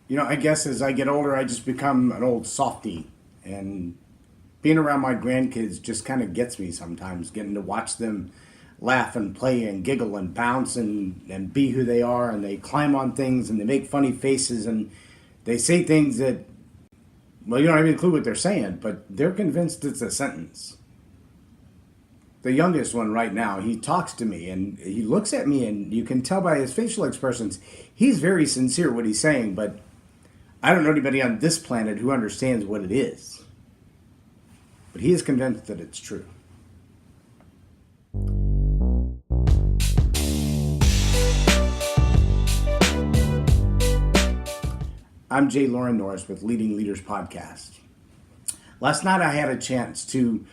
I guess as I get older, I just become an old softy. And being around my grandkids just kind of gets me sometimes, getting to watch them laugh and play and giggle and bounce and be who they are. And they climb on things and they make funny faces and they say things that, well, you don't have any clue what they're saying, but they're convinced it's a sentence. The youngest one right now, he talks to me and he looks at me, and you can tell by his facial expressions, he's very sincere what he's saying, but I don't know anybody on this planet who understands what it is. But he is convinced that it's true. I'm Loren Norris with Leading Leaders Podcast. Last night I had a chance to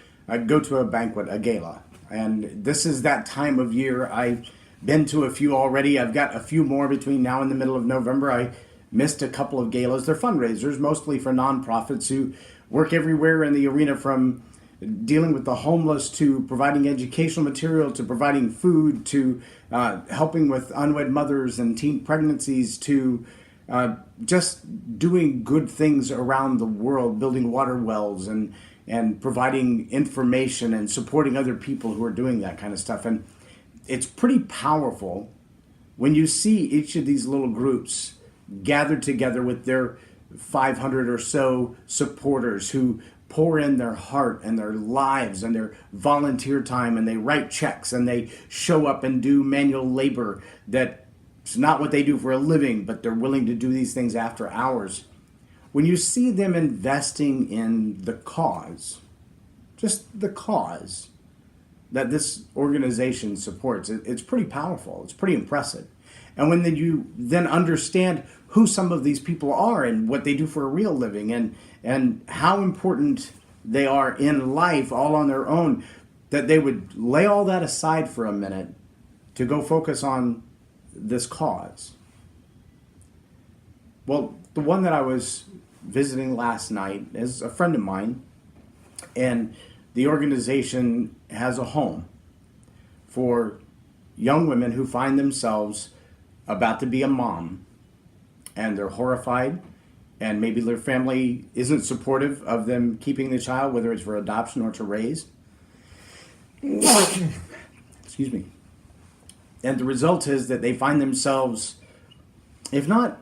go to a banquet, a gala. And this is that time of year. I've been to a few already. I've got a few more between now and the middle of November. I missed a couple of galas. They're fundraisers, mostly for nonprofits who work everywhere in the arena, from dealing with the homeless to providing educational material to providing food to helping with unwed mothers and teen pregnancies to just doing good things around the world, building water wells and providing information and supporting other people who are doing that kind of stuff. And it's pretty powerful when you see each of these little groups gathered together with their 500 or so supporters who pour in their heart and their lives and their volunteer time, and they write checks and they show up and do manual labor that's not what they do for a living, but they're willing to do these things after hours. When you see them investing in the cause, just the cause that this organization supports, it's pretty powerful. It's pretty impressive. And when you then understand who some of these people are and what they do for a real living and how important they are in life all on their own, that they would lay all that aside for a minute to go focus on this cause. Well, the one that I was visiting last night is a friend of mine, and the organization has a home for young women who find themselves about to be a mom, and they're horrified, and maybe their family isn't supportive of them keeping the child, whether it's for adoption or to raise. Excuse me. And the result is that they find themselves, if not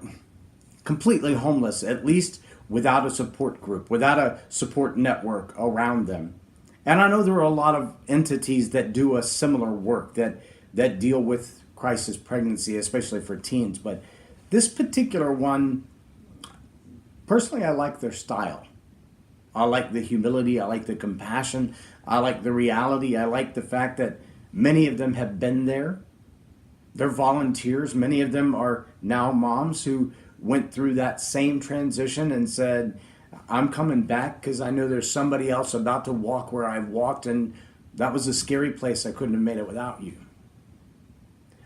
completely homeless, at least without a support group, without a support network around them. And I know there are a lot of entities that do a similar work that deal with crisis pregnancy, especially for teens. But this particular one, personally, I like their style. I like the humility. I like the compassion. I like the reality. I like the fact that many of them have been there. They're volunteers. Many of them are now moms who went through that same transition and said, I'm coming back because I know there's somebody else about to walk where I've walked, and that was a scary place. I couldn't have made it without you.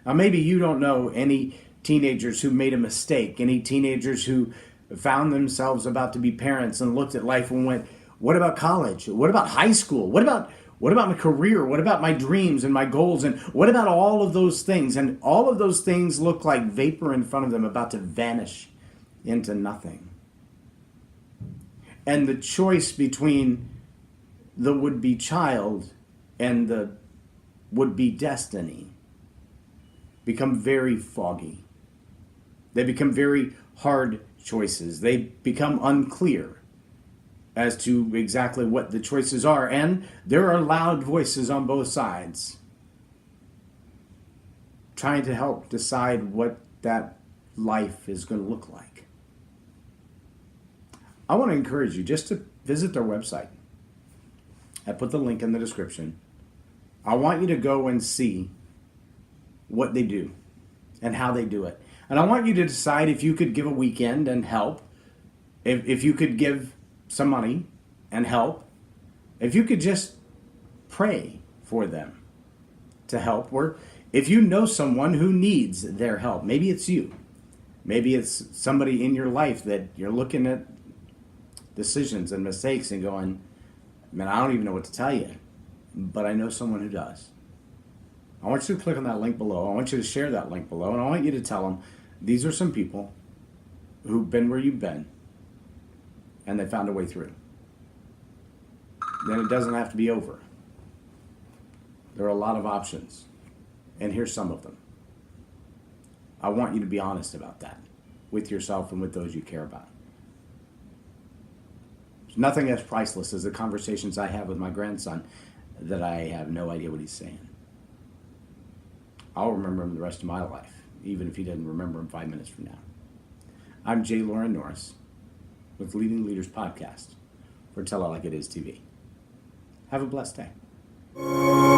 Now, maybe you don't know any teenagers who made a mistake, any teenagers who found themselves about to be parents and looked at life and went, what about college? What about high school? What about my career? What about my dreams and my goals? And what about all of those things? And all of those things look like vapor in front of them about to vanish into nothing. And the choice between the would-be child and the would-be destiny become very foggy. They become very hard choices. They become unclear as to exactly what the choices are. And there are loud voices on both sides trying to help decide what that life is going to look like. I want to encourage you just to visit their website. I put the link in the description. I want you to go and see what they do and how they do it. And I want you to decide if you could give a weekend and help, if you could give some money and help, if you could just pray for them to help, or if you know someone who needs their help. Maybe it's you. Maybe it's somebody in your life that you're looking at decisions and mistakes and going, man, I don't even know what to tell you, but I know someone who does. I want you to click on that link below. I want you to share that link below, and I want you to tell them, these are some people who've been where you've been and they found a way through. Then it doesn't have to be over. There are a lot of options, and here's some of them. I want you to be honest about that with yourself and with those you care about. There's nothing as priceless as the conversations I have with my grandson that I have no idea what he's saying. I'll remember him the rest of my life, even if he doesn't remember him 5 minutes from now. I'm J. Loren Norris with Leading Leaders Podcast for Tell It Like It Is TV. Have a blessed day.